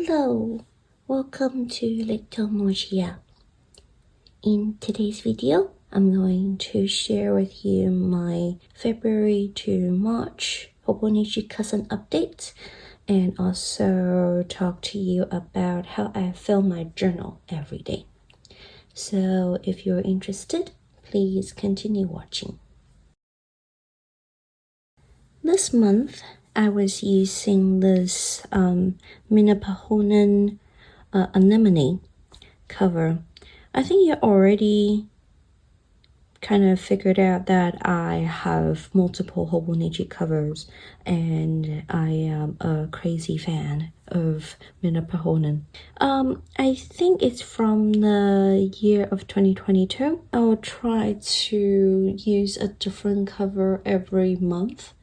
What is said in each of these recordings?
Hello, welcome to Little Mochi-Ya. In today's video, I'm going to share with you my February to March Hobonichi Cousin updates and also talk to you about how I fill my journal every day. So if you're interested, please continue watching. This month, I was using this Minapahonen anemone cover. I think you already kind of figured out that I have multiple Hobonichi covers and I am a crazy fan of Minapahonen. I think it's from the year of 2022. I'll try to use a different cover every month,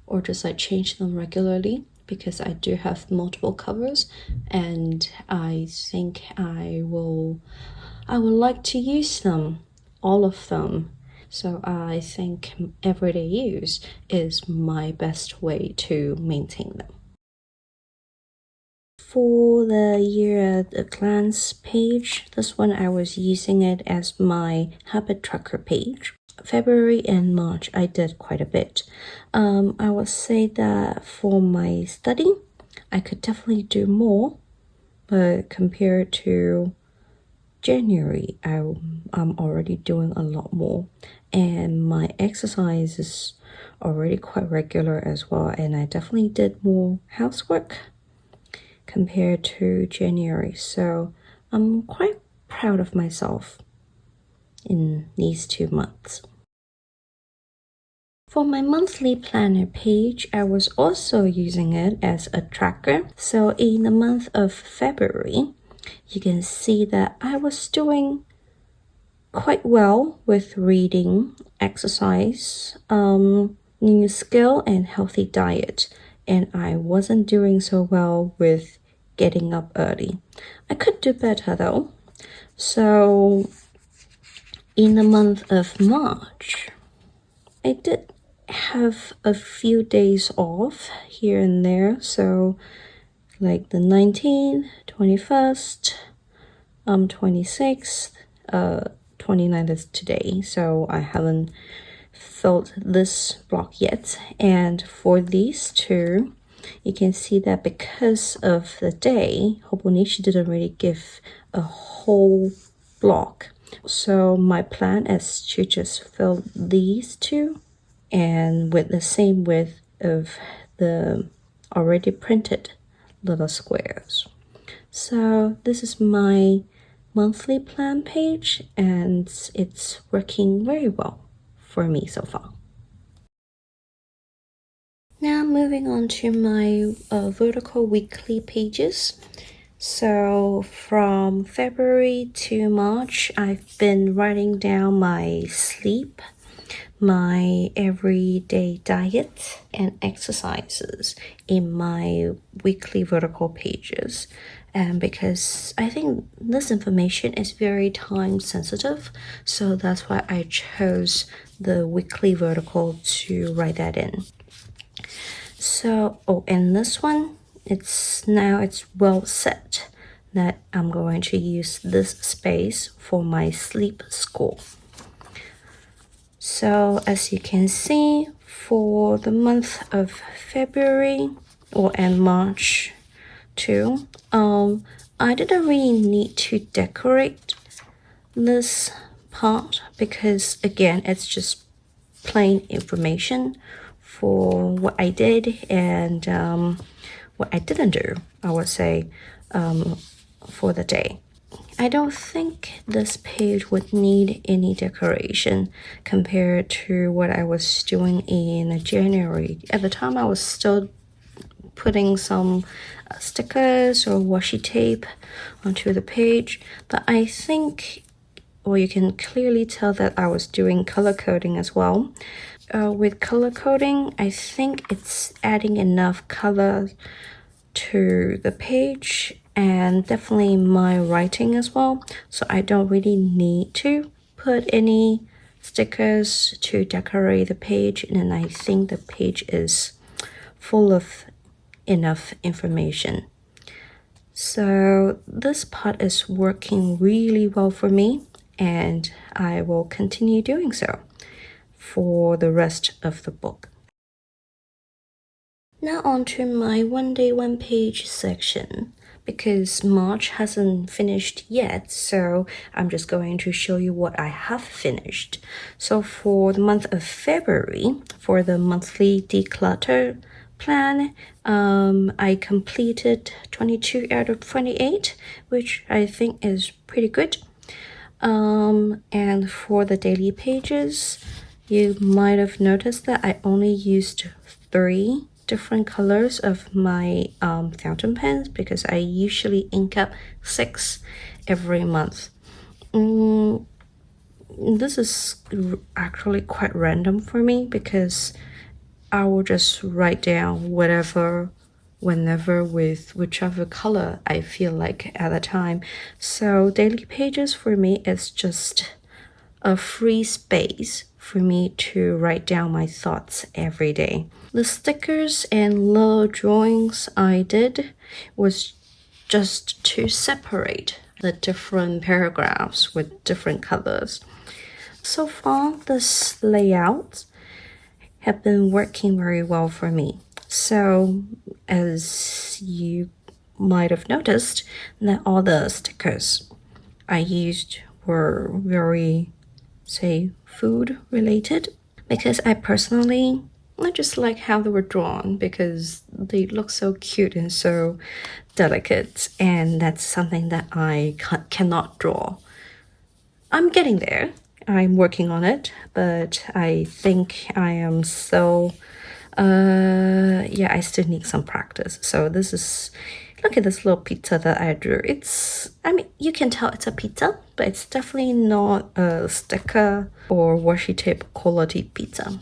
or just like change them regularly, because I do have multiple covers and I think I would like to use them, all of them. So I think everyday use is my best way to maintain them. For the year at a glance page, this one I was using it as my habit tracker page. February and March, I did quite a bit. I would say that for my study, I could definitely do more, but compared to January, I'm already doing a lot more, and my exercise is already quite regular as well, and I definitely did more housework compared to January, so I'm quite proud of myself in these 2 months. For my monthly planner page, I was also using it as a tracker. So in the month of February, you can see that I was doing quite well with reading, exercise, new skill, and healthy diet. And I wasn't doing so well with getting up early. I could do better though. So in the month of March, I did have a few days off here and there, so like the 19th, 21st, 26th, 29th is today, so I haven't filled this block yet. And for these two, you can see that because of the day, Hobonichi didn't really give a whole block. So my plan is to just fill these two and with the same width of the already printed little squares. So this is my monthly plan page and it's working very well for me so far. Now moving on to my vertical weekly pages. So from February to March, I've been writing down my sleep, my everyday diet, and exercises in my weekly vertical pages. And because I think this information is very time sensitive, so that's why I chose the weekly vertical to write that in. So, and this one, it's well set that I'm going to use this space for my sleep score. So as you can see, for the month of February and March too, I didn't really need to decorate this part because again, it's just plain information for what I did and what I didn't do, I would say, for the day. I don't think this page would need any decoration compared to what I was doing in January. At the time, I was still putting some stickers or washi tape onto the page, but I think, or you can clearly tell that I was doing color coding as well. With color coding, I think it's adding enough color to the page and definitely my writing as well, so I don't really need to put any stickers to decorate the page, and I think the page is full of enough information. So this part is working really well for me, and I will continue doing so for the rest of the book. Now on to my one day, one page section. Because March hasn't finished yet, so I'm just going to show you what I have finished. So for the month of February, for the monthly declutter plan, I completed 22 out of 28, which I think is pretty good. And for the daily pages, you might have noticed that I only used 3 different colors of my fountain pens because I usually ink up 6 every month. This is actually quite random for me because I will just write down whatever, whenever, with whichever color I feel like at the time. So daily pages for me is just a free space for me to write down my thoughts every day. The stickers and little drawings I did was just to separate the different paragraphs with different colors. So far, this layout have been working very well for me. So as you might have noticed, that all the stickers I used were very, say, food related, because I personally, I just like how they were drawn because they look so cute and so delicate, and that's something that I cannot draw. I'm getting there. I'm working on it, but I think I am so yeah, I still need some practice. So this is, look at this little pizza that I drew. It's, I mean, you can tell it's a pizza, but it's definitely not a sticker or washi tape quality pizza.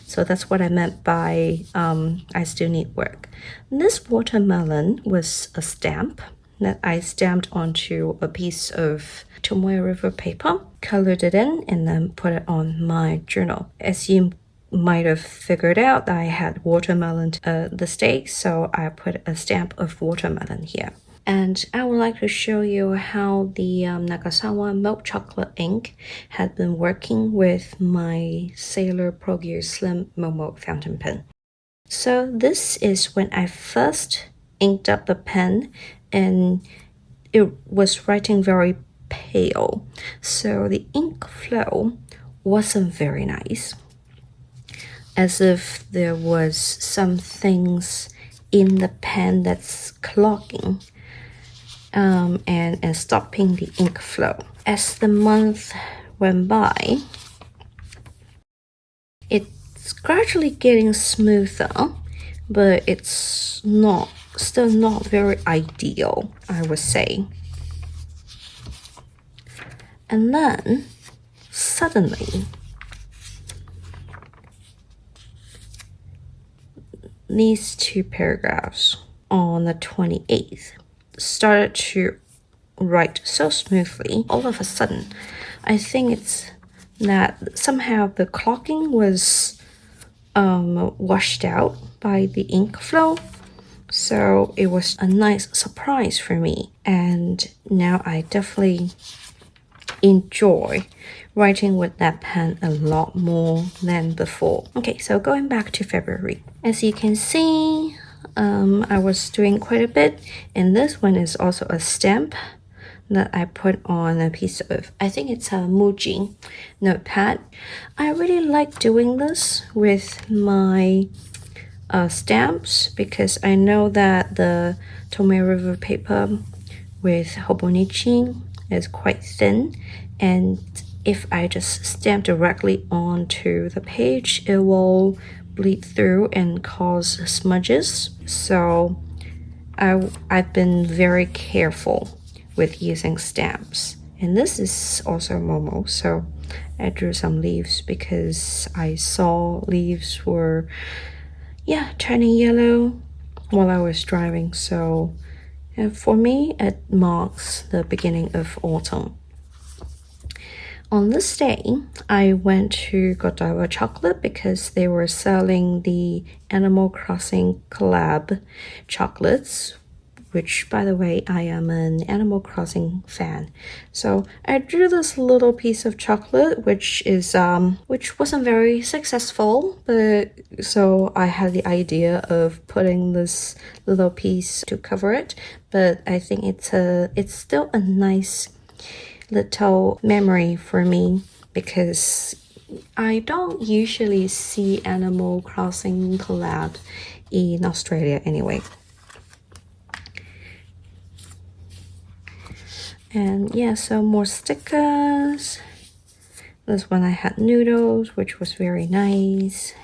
So that's what I meant by I still need work. This watermelon was a stamp that I stamped onto a piece of Tomoe River paper, colored it in, and then put it on my journal. As you might have figured out, I had watermelon this day, so I put a stamp of watermelon here. And I would like to show you how the Nagasawa milk chocolate ink had been working with my Sailor Pro Gear Slim Momo fountain pen. So this is when I first inked up the pen, and it was writing very pale, so the ink flow wasn't very nice, as if there was some things in the pen that's clogging and stopping the ink flow. As the month went by, it's gradually getting smoother, but it's still not very ideal, I would say. And then suddenly these 2 paragraphs on the 28th started to write so smoothly. All of a sudden, I think it's that somehow the clogging was washed out by the ink flow. So it was a nice surprise for me, and now I definitely enjoy writing with that pen a lot more than before. Okay, so going back to February. As you can see, I was doing quite a bit, and this one is also a stamp that I put on a piece of, I think it's a Muji notepad. I really like doing this with my stamps because I know that the Tomoe River paper with Hobonichi is quite thin, and if I just stamp directly onto the page, it will bleed through and cause smudges. So I've been very careful with using stamps. And this is also Momo, so I drew some leaves because I saw leaves were, yeah, turning yellow while I was driving. So for me, it marks the beginning of autumn. On this day, I went to Godiva Chocolate because they were selling the Animal Crossing collab chocolates which by the way, I am an Animal Crossing fan. So I drew this little piece of chocolate, which wasn't very successful, but so I had the idea of putting this little piece to cover it. But I think it's still a nice little memory for me because I don't usually see Animal Crossing collab in Australia anyway. And yeah, so more stickers. This one I had noodles, which was very nice.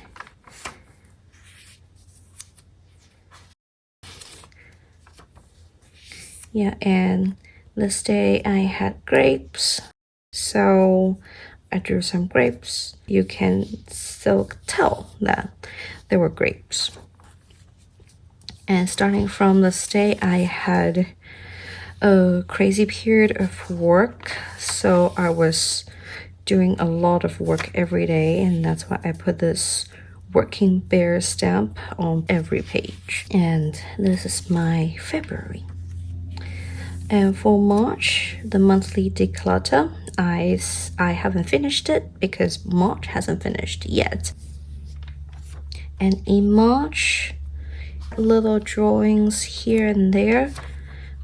Yeah, and this day I had grapes. So I drew some grapes. You can still tell that they were grapes. And starting from this day, I had a crazy period of work. So I was doing a lot of work every day, and that's why I put this working bear stamp on every page. And this is my February. And for March, the monthly declutter, I haven't finished it because March hasn't finished yet. And in March, little drawings here and there,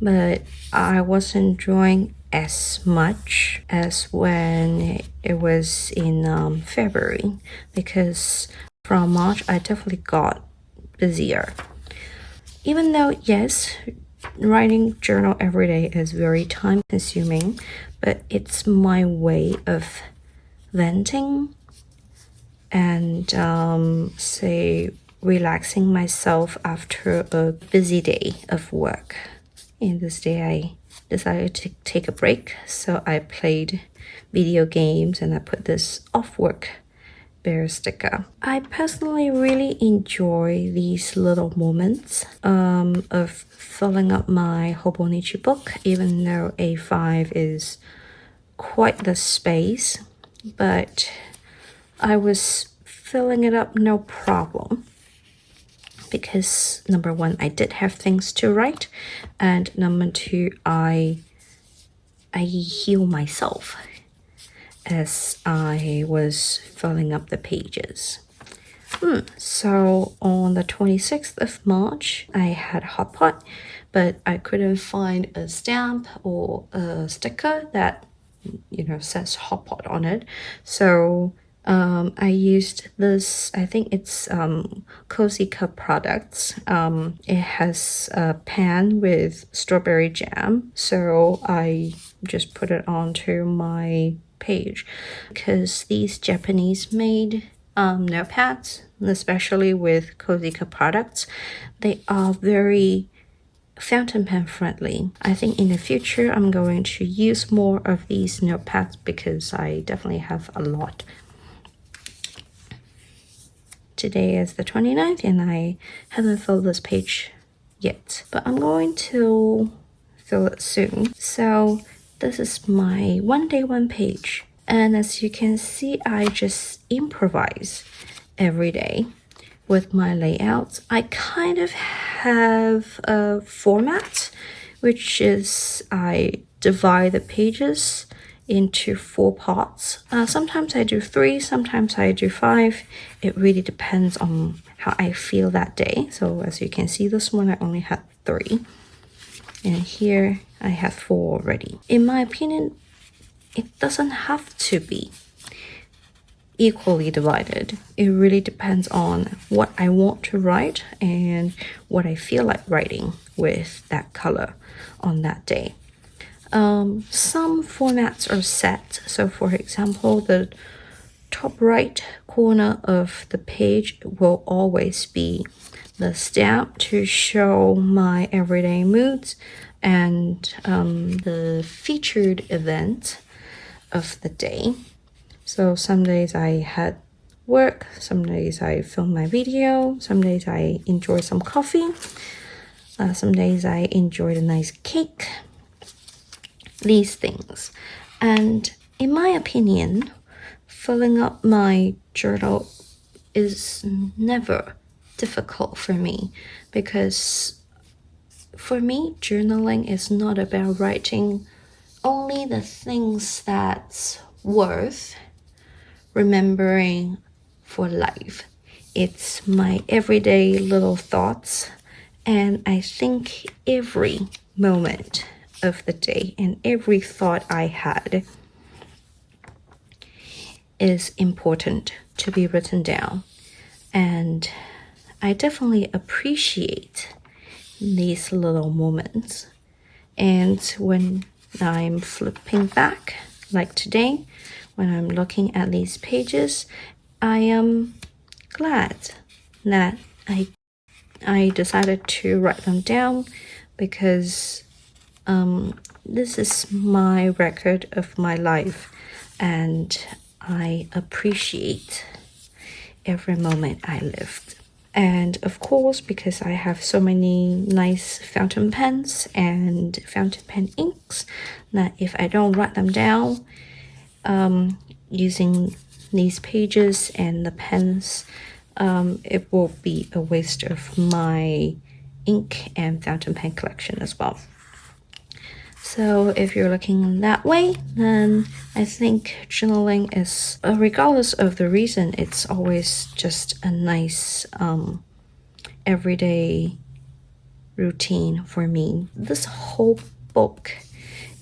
but I wasn't drawing as much as when it was in February, because from March I definitely got busier. Even though, yes, writing journal every day is very time consuming, but it's my way of venting and say relaxing myself after a busy day of work. And this day I decided to take a break, so I played video games and I put this off work bear sticker. I personally really enjoy these little moments of filling up my Hobonichi book, even though A5 is quite the space, but I was filling it up no problem. Because number one, I did have things to write, and number two, I heal myself as I was filling up the pages. So on the 26th of March, I had hot pot, but I couldn't find a stamp or a sticker that says hot pot on it. So I used this, I think it's Cozy Cup products. It has a pan with strawberry jam, so I just put it onto my page because these Japanese made notepads, especially with Cozy Cup products, they are very fountain pen friendly. I think in the future I'm going to use more of these notepads because I definitely have a lot. Today is the 29th and I haven't filled this page yet, but I'm going to fill it soon. So this is my one day, one page. And as you can see, I just improvise every day with my layouts. I kind of have a format, which is I divide the pages into 4 parts. Sometimes I do 3, sometimes I do 5. It really depends on how I feel that day. So as you can see, this one I only had 3. And here I have 4 already. In my opinion, it doesn't have to be equally divided. It really depends on what I want to write and what I feel like writing with that color on that day. Some formats are set. So for example, the top right corner of the page will always be the stamp to show my everyday moods and the featured event of the day. So some days I had work, some days I filmed my video, some days I enjoy some coffee, some days I enjoyed a nice cake. These things. And in my opinion, filling up my journal is never difficult for me because for me, journaling is not about writing only the things that's worth remembering for life. It's my everyday little thoughts, and I think every moment of the day and every thought I had is important to be written down. And I definitely appreciate these little moments. And when I'm flipping back, like today, when I'm looking at these pages, I am glad that I decided to write them down, because this is my record of my life, and I appreciate every moment I lived. And of course, because I have so many nice fountain pens and fountain pen inks, that if I don't write them down using these pages and the pens, it will be a waste of my ink and fountain pen collection as well. So if you're looking that way, then I think journaling is, regardless of the reason, it's always just a nice everyday routine for me. This whole book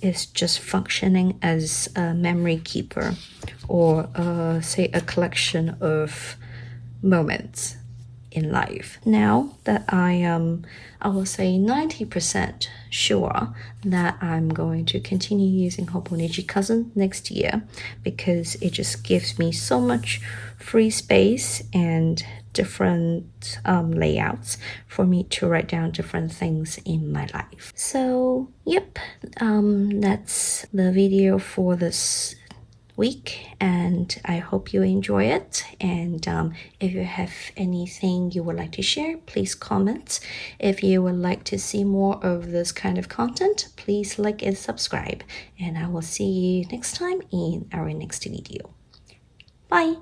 is just functioning as a memory keeper, or say a collection of moments in life. Now that I will say 90% sure that I'm going to continue using Hobonichi Cousin next year, because it just gives me so much free space and different layouts for me to write down different things in my life. So yep, that's the video for this week, and I hope you enjoy it. And if you have anything you would like to share, please comment. If you would like to see more of this kind of content, please like and subscribe, and I will see you next time in our next video. Bye.